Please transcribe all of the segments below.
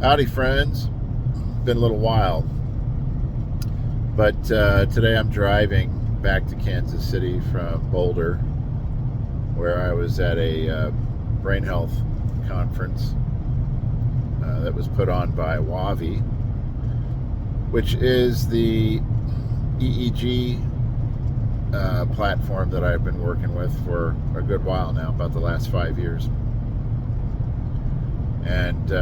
Howdy, friends. Been a little while, but today I'm driving back to Kansas City from Boulder, where I was at a brain health conference that was put on by WAVI, which is the EEG platform that I've been working with for a good while now, about the last 5 years. And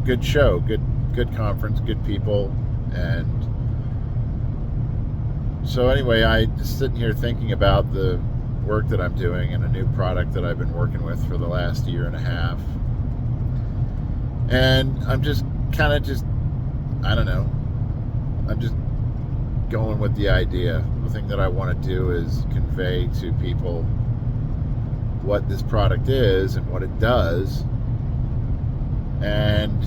good show, good conference, good people. And so anyway, I just sitting here thinking about the work that I'm doing and a new product that I've been working with for the last year and a half. And I'm just I don't know, I'm just going with the idea. The thing that I want to do is convey to people what this product is and what it does. And,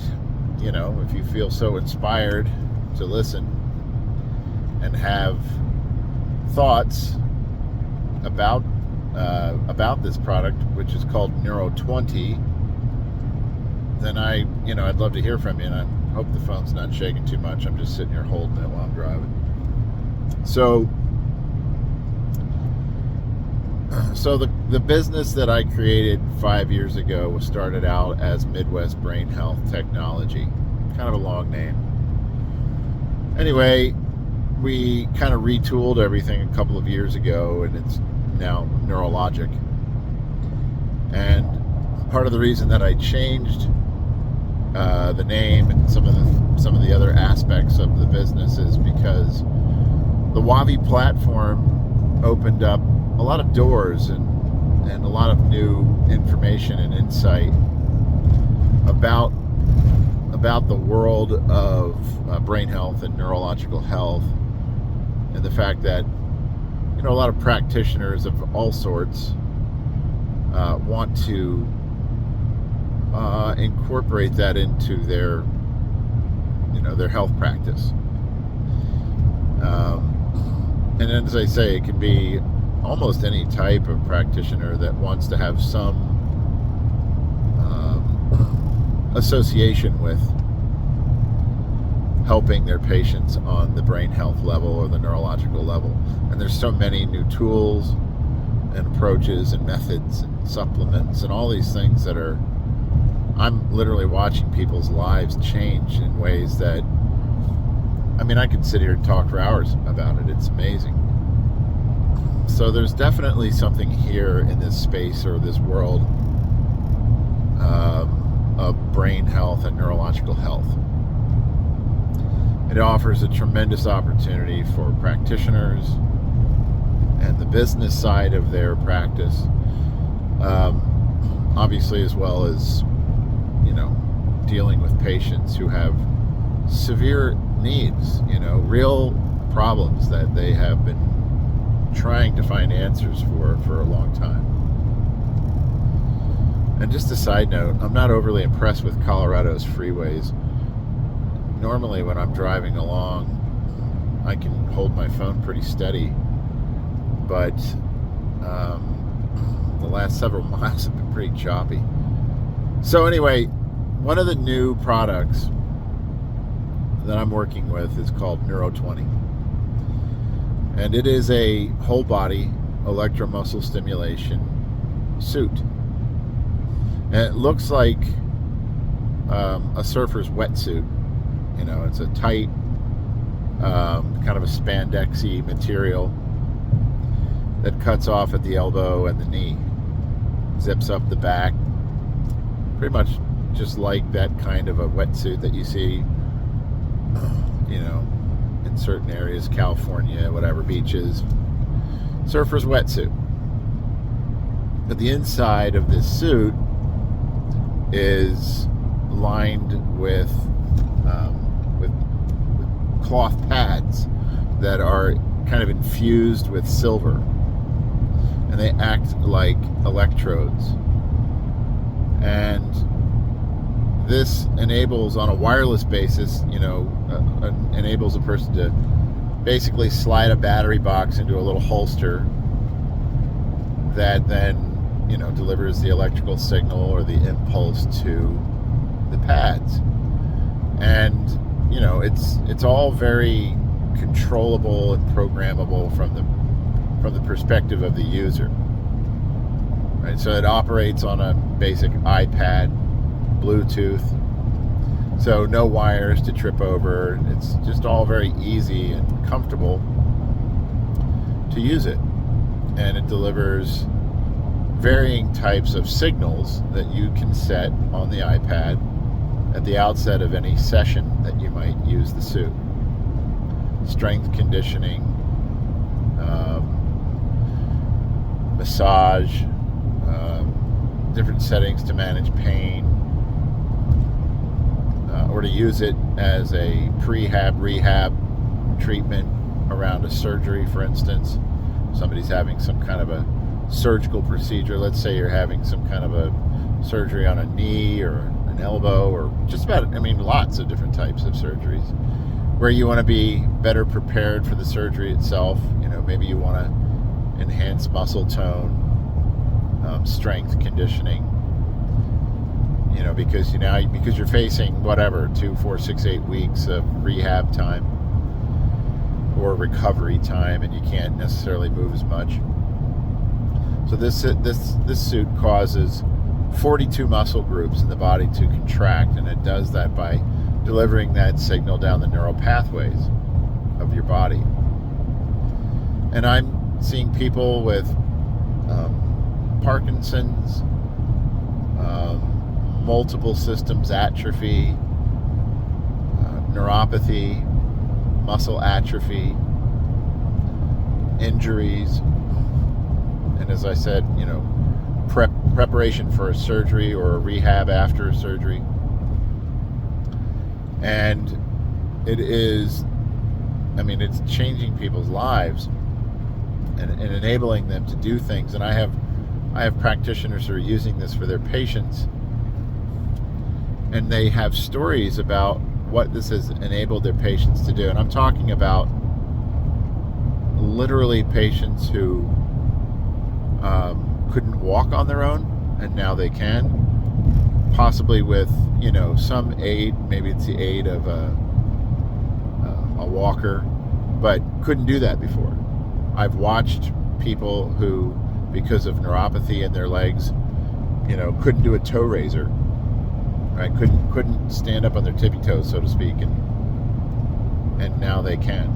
if you feel so inspired to listen and have thoughts about this product, which is called Neuro20, then I'd love to hear from you. And I hope the phone's not shaking too much. I'm just sitting here holding it while I'm driving. So the business that I created 5 years ago was started out as Midwest Brain Health Technology. Kind of a long name. Anyway, we kind of retooled everything a couple of years ago, and it's now Neurologic. And part of the reason that I changed the name and some of the other aspects of the business is because the WAVI platform opened up a lot of doors and a lot of new information and insight about the world of brain health and neurological health, and the fact that a lot of practitioners of all sorts want to incorporate that into their health practice. And as I say, it can be almost any type of practitioner that wants to have some association with helping their patients on the brain health level or the neurological level. And there's so many new tools and approaches and methods and supplements and all these things that I'm literally watching people's lives change in ways that, I could sit here and talk for hours about it. It's amazing. So there's definitely something here in this space or this world of brain health and neurological health. It offers a tremendous opportunity for practitioners and the business side of their practice, obviously, as well as dealing with patients who have severe needs, real problems that they have been trying to find answers for a long time. And just a side note, I'm not overly impressed with Colorado's freeways. Normally when I'm driving along, I can hold my phone pretty steady, but the last several miles have been pretty choppy. So anyway, one of the new products that I'm working with is called Neuro20. And it is a whole body electromuscle stimulation suit. And it looks like a surfer's wetsuit. It's a tight, kind of a spandexy material that cuts off at the elbow and the knee. Zips up the back. Pretty much just like that kind of a wetsuit that you see, in certain areas, California, whatever, beaches. Surfer's wetsuit. But the inside of this suit is lined with cloth pads that are kind of infused with silver, and they act like electrodes. And this enables, on a wireless basis, enables a person to basically slide a battery box into a little holster that then delivers the electrical signal or the impulse to the pads. And it's all very controllable and programmable from the perspective of the user, right? So it operates on a basic iPad, Bluetooth, so no wires to trip over. It's just all very easy and comfortable to use it, and it delivers varying types of signals that you can set on the iPad at the outset of any session that you might use the suit. Strength conditioning, massage, different settings to manage pain, or to use it as a rehab treatment around a surgery, for instance. Somebody's having some kind of a surgical procedure. Let's say you're having some kind of a surgery on a knee or an elbow, or just about, lots of different types of surgeries, where you want to be better prepared for the surgery itself. Maybe you want to enhance muscle tone, strength conditioning, because you're facing 2, 4, 6, 8 weeks of rehab time or recovery time, and you can't necessarily move as much. So this suit causes 42 muscle groups in the body to contract, and it does that by delivering that signal down the neural pathways of your body. And I'm seeing people with Parkinson's, multiple systems atrophy, neuropathy, muscle atrophy, injuries, and as I said, preparation for a surgery or a rehab after a surgery. And it's changing people's lives and enabling them to do things. And I have practitioners who are using this for their patients, and they have stories about what this has enabled their patients to do. And I'm talking about literally patients who couldn't walk on their own, and now they can, possibly with some aid. Maybe it's the aid of a walker, but couldn't do that before. I've watched people who, because of neuropathy in their legs, couldn't do a toe raiser, right? Couldn't stand up on their tippy toes, so to speak, and now they can.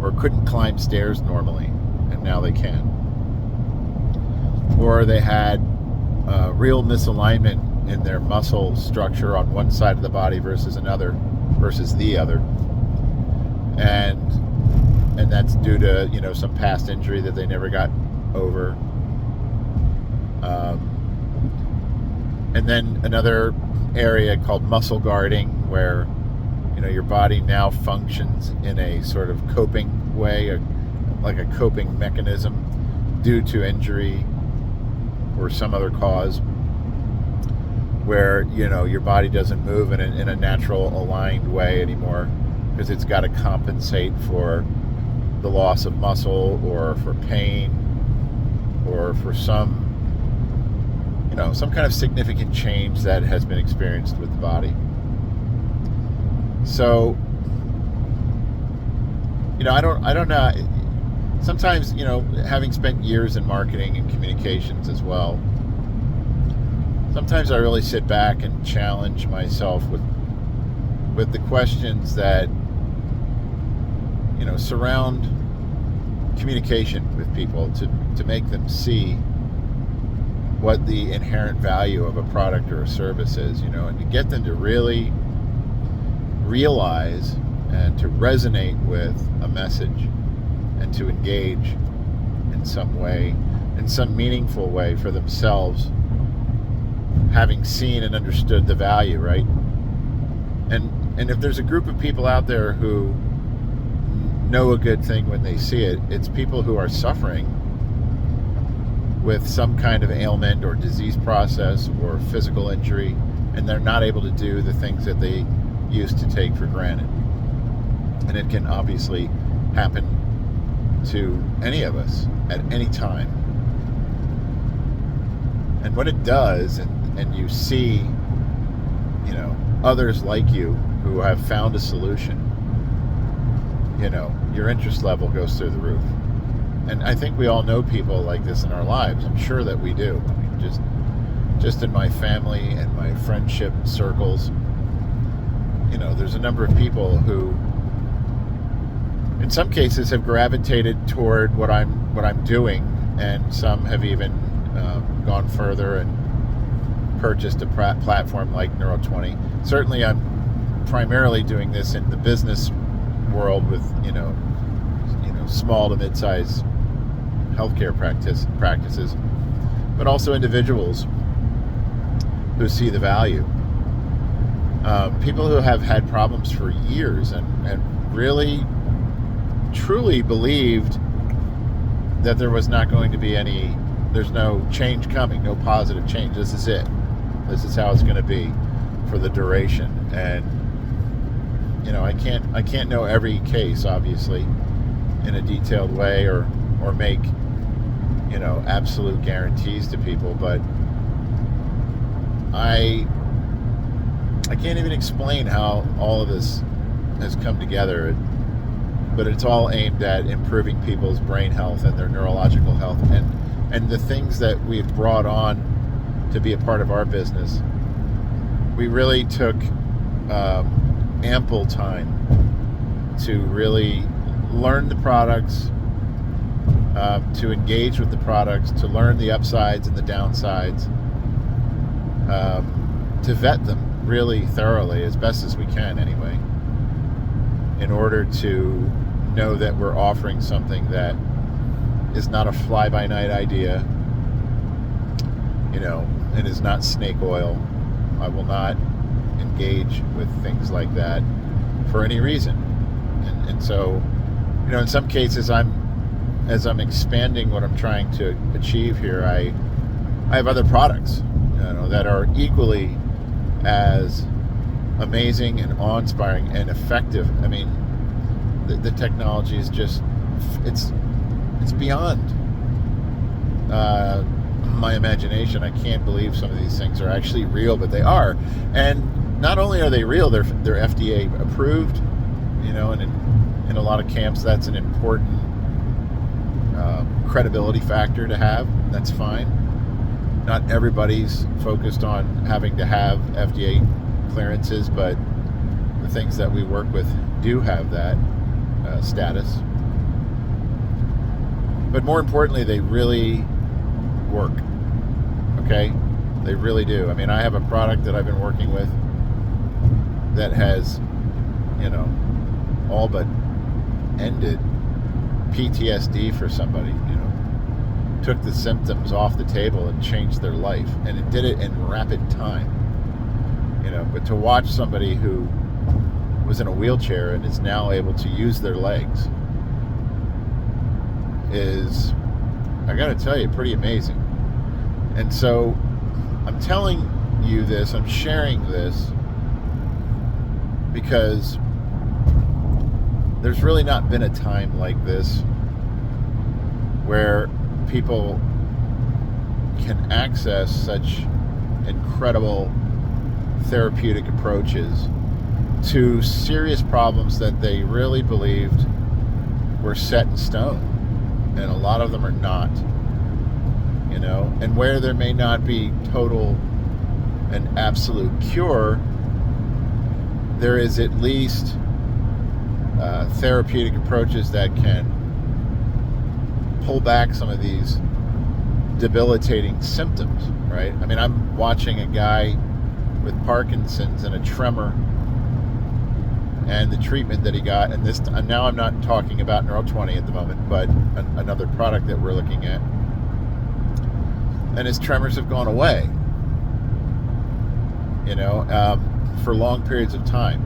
Or couldn't climb stairs normally, and now they can. Or they had real misalignment in their muscle structure on one side of the body versus the other, and that's due to some past injury that they never got over. And then another area called muscle guarding, where your body now functions in a sort of coping way, like a coping mechanism due to injury or some other cause, where your body doesn't move in a natural aligned way anymore, because it's got to compensate for the loss of muscle, or for pain, or for some kind of significant change that has been experienced with the body. So I don't know. Sometimes, having spent years in marketing and communications as well, sometimes I really sit back and challenge myself with the questions that surround communication with people, to make them see what the inherent value of a product or a service is, and to get them to really realize and to resonate with a message, and to engage in some way, in some meaningful way for themselves, having seen and understood the value, right? And if there's a group of people out there who know a good thing when they see it, it's people who are suffering with some kind of ailment or disease process or physical injury, and they're not able to do the things that they used to take for granted. And it can obviously happen to any of us at any time. And when it does, and you see others like you who have found a solution, your interest level goes through the roof. And I think we all know people like this in our lives. I'm sure that we do. I mean, just in my family and my friendship circles, there's a number of people who, in some cases, have gravitated toward what I'm doing, and some have even gone further and purchased a platform like Neuro20. Certainly, I'm primarily doing this in the business world with small to mid-sized healthcare practices, but also individuals who see the value. People who have had problems for years and really, truly believed that there was not going to be there's no change coming, no positive change. This is it. This is how it's going to be for the duration. And I can't know every case, obviously, in a detailed way or make absolute guarantees to people, but I can't even explain how all of this has come together. But it's all aimed at improving people's brain health and their neurological health, and the things that we've brought on to be a part of our business. We really took ample time to really learn the products, to engage with the products, to learn the upsides and the downsides, to vet them really thoroughly, as best as we can anyway, in order to know that we're offering something that is not a fly-by-night idea, and is not snake oil. I will not engage with things like that for any reason. And so, in some cases, as I'm expanding what I'm trying to achieve here, I have other products, that are equally as amazing and awe-inspiring and effective. I mean, the technology is just, it's beyond my imagination. I can't believe some of these things are actually real, but they are. And not only are they real, they're FDA approved, and in a lot of camps that's an important credibility factor to have. That's fine. Not everybody's focused on having to have FDA clearances, but the things that we work with do have that status. But more importantly, they really work. Okay? They really do. I mean, I have a product that I've been working with that has, all but ended PTSD for somebody, took the symptoms off the table and changed their life. And it did it in rapid time. But to watch somebody who was in a wheelchair and is now able to use their legs is, I gotta tell you, pretty amazing. And so I'm telling you this, I'm sharing this because there's really not been a time like this where people can access such incredible therapeutic approaches to serious problems that they really believed were set in stone. And a lot of them are not, and where there may not be total and absolute cure, there is at least therapeutic approaches that can pull back some of these debilitating symptoms, right? I mean, I'm watching a guy with Parkinson's and a tremor, and the treatment that he got, and now I'm not talking about Neuro20 at the moment, but another product that we're looking at, and his tremors have gone away, for long periods of time,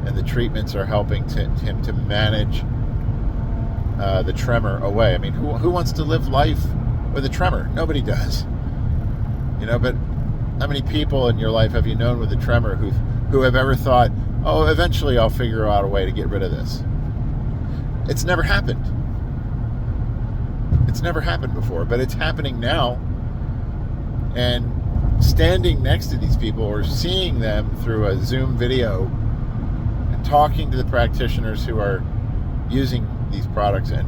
and the treatments are helping him to manage the tremor away. I mean, who wants to live life with a tremor? Nobody does. But how many people in your life have you known with a tremor who have ever thought, oh, eventually I'll figure out a way to get rid of this? It's never happened. It's never happened before, but it's happening now. And standing next to these people or seeing them through a Zoom video and talking to the practitioners who are using these products, and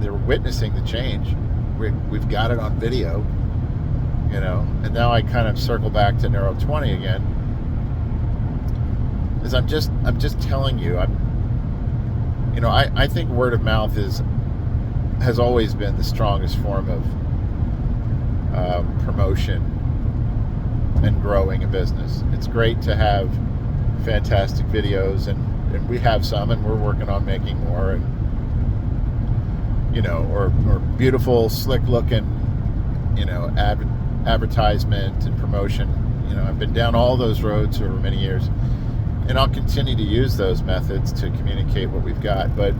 they're witnessing the change. We've got it on video, and now I kind of circle back to Neuro 20 again, is I'm just telling you, I think word of mouth has always been the strongest form of promotion and growing a business. It's great to have fantastic videos, and we have some, and we're working on making more, and or beautiful, slick looking, advertisement and promotion. I've been down all those roads over many years, and I'll continue to use those methods to communicate what we've got. But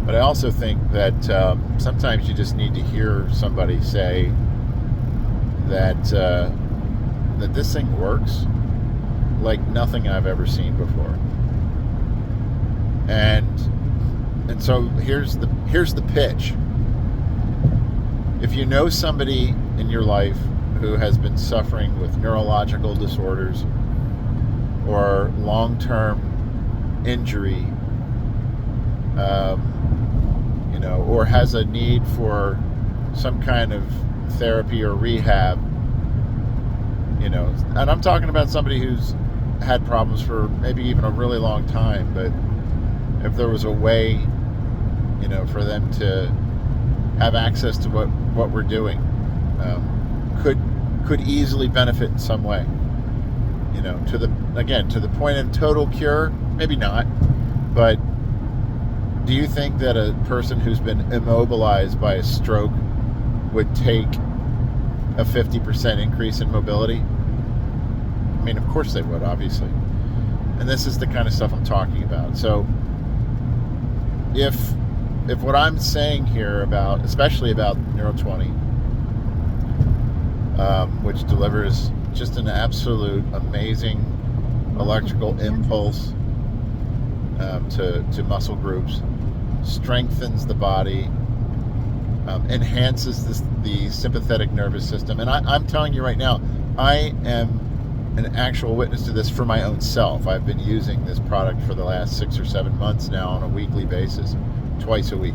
I also think that sometimes you just need to hear somebody say that this thing works like nothing I've ever seen before. And so here's the pitch. If you know somebody in your life who has been suffering with neurological disorders or long-term injury, or has a need for some kind of therapy or rehab, and I'm talking about somebody who's had problems for maybe even a really long time, but if there was a way, for them to have access to what we're doing, could easily benefit in some way, to the point of total cure, maybe not, but do you think that a person who's been immobilized by a stroke would take a 50% increase in mobility? I mean, of course they would, obviously. And this is the kind of stuff I'm talking about. So if what I'm saying here especially about Neuro 20, which delivers just an absolute amazing electrical impulse to muscle groups, strengthens the body, enhances the sympathetic nervous system. And I'm telling you right now, I am an actual witness to this for my own self. I've been using this product for the last 6 or 7 months now on a weekly basis, twice a week.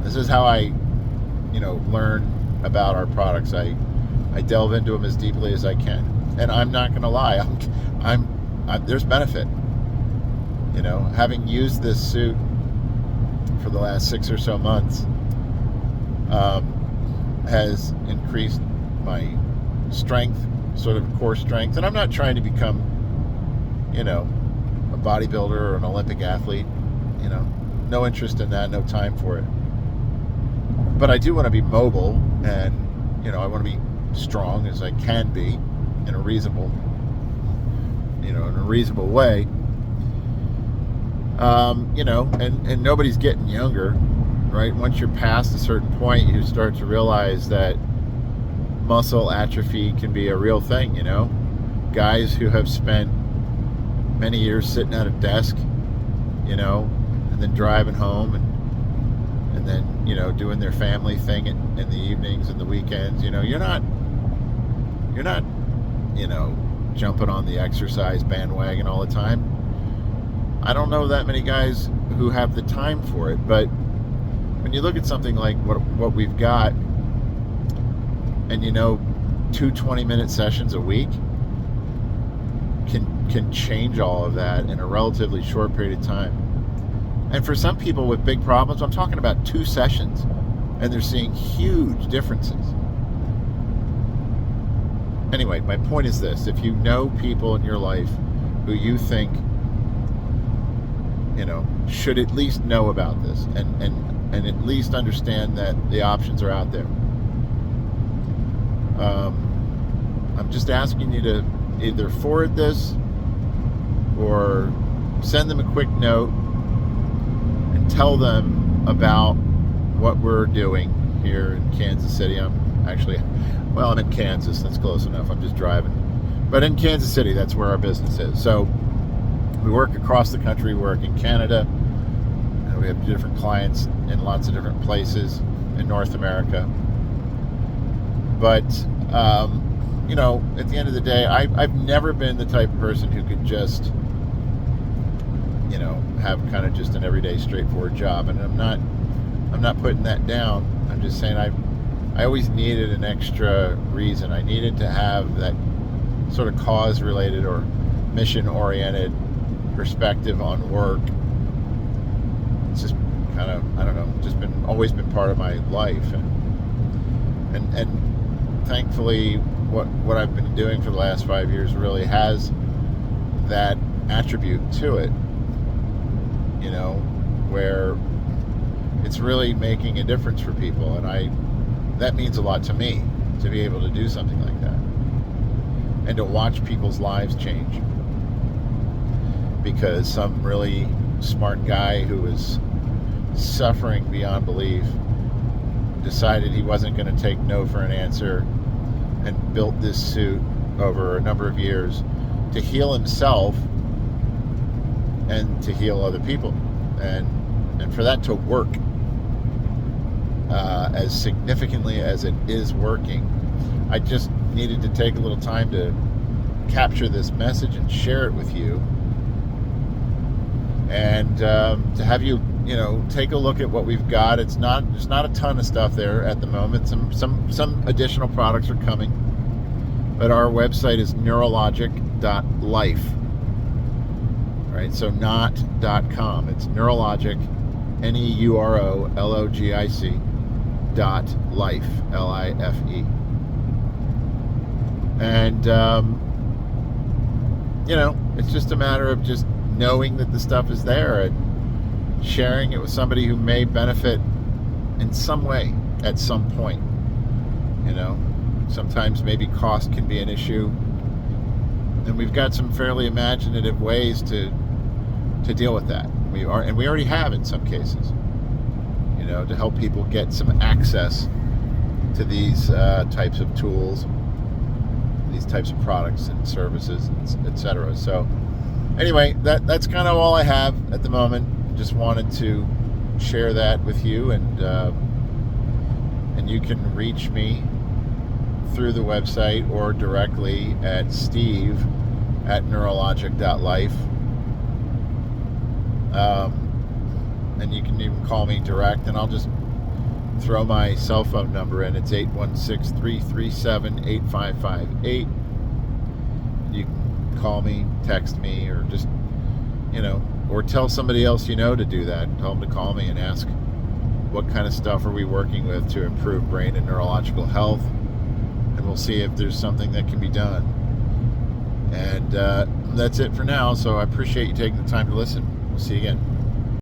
This is how I, learn about our products. I delve into them as deeply as I can, and I'm not going to lie. There's benefit. Having used this suit for the last 6 or so months has increased my strength, sort of core strength. And I'm not trying to become, a bodybuilder or an Olympic athlete. No interest in that, no time for it. But I do want to be mobile, and, I want to be strong as I can be in a reasonable way. And nobody's getting younger, right? Once you're past a certain point, you start to realize that muscle atrophy can be a real thing. Guys who have spent many years sitting at a desk, and then driving home, and then doing their family thing in the evenings and the weekends. You're not jumping on the exercise bandwagon all the time. I don't know that many guys who have the time for it, but when you look at something like what we've got, and 2 20-minute sessions a week can change all of that in a relatively short period of time. And for some people with big problems, I'm talking about 2 sessions, and they're seeing huge differences. Anyway, my point is this: if you know people in your life who you think should at least know about this, and at least understand that the options are out there, I'm just asking you to either forward this or send them a quick note and tell them about what we're doing here in Kansas City. I'm in Kansas. That's close enough. I'm just driving. But in Kansas City, that's where our business is. So we work across the country. We work in Canada. And we have different clients in lots of different places in North America. But at the end of the day, I've never been the type of person who could just have kind of just an everyday straightforward job. And I'm not putting that down. I'm just saying I always needed an extra reason. I needed to have that sort of cause related or mission oriented perspective on work. It's just kind of, I don't know, just always been part of my life. And thankfully what I've been doing for the last 5 years really has that attribute to it, where it's really making a difference for people. And that means a lot to me, to be able to do something like that and to watch people's lives change because some really smart guy who was suffering beyond belief decided he wasn't going to take no for an answer and built this suit over a number of years to heal himself and to heal other people, and for that to work as significantly as it is working. I just needed to take a little time to capture this message and share it with you, and to have you take a look at what we've got. There's not a ton of stuff there at the moment. Some additional products are coming, but our website is neurologic.life. Right, so not .com. It's neurologic, NEUROLOGIC .life, LIFE. And it's just a matter of just knowing that the stuff is there and sharing it with somebody who may benefit in some way at some point. Sometimes maybe cost can be an issue, and we've got some fairly imaginative ways to deal with that. We already have in some cases, to help people get some access to these types of tools, these types of products and services, etc. So anyway, that's kind of all I have at the moment. Just wanted to share that with you, and you can reach me through the website or directly at steve@neurologic.life. And you can even call me direct, and I'll just throw my cell phone number in. It's 816-337-8558. You can call me, text me, or just, or tell somebody else to do that. Tell them to call me and ask what kind of stuff are we working with to improve brain and neurological health, and we'll see if there's something that can be done. And that's it for now, so I appreciate you taking the time to listen. We'll see you again.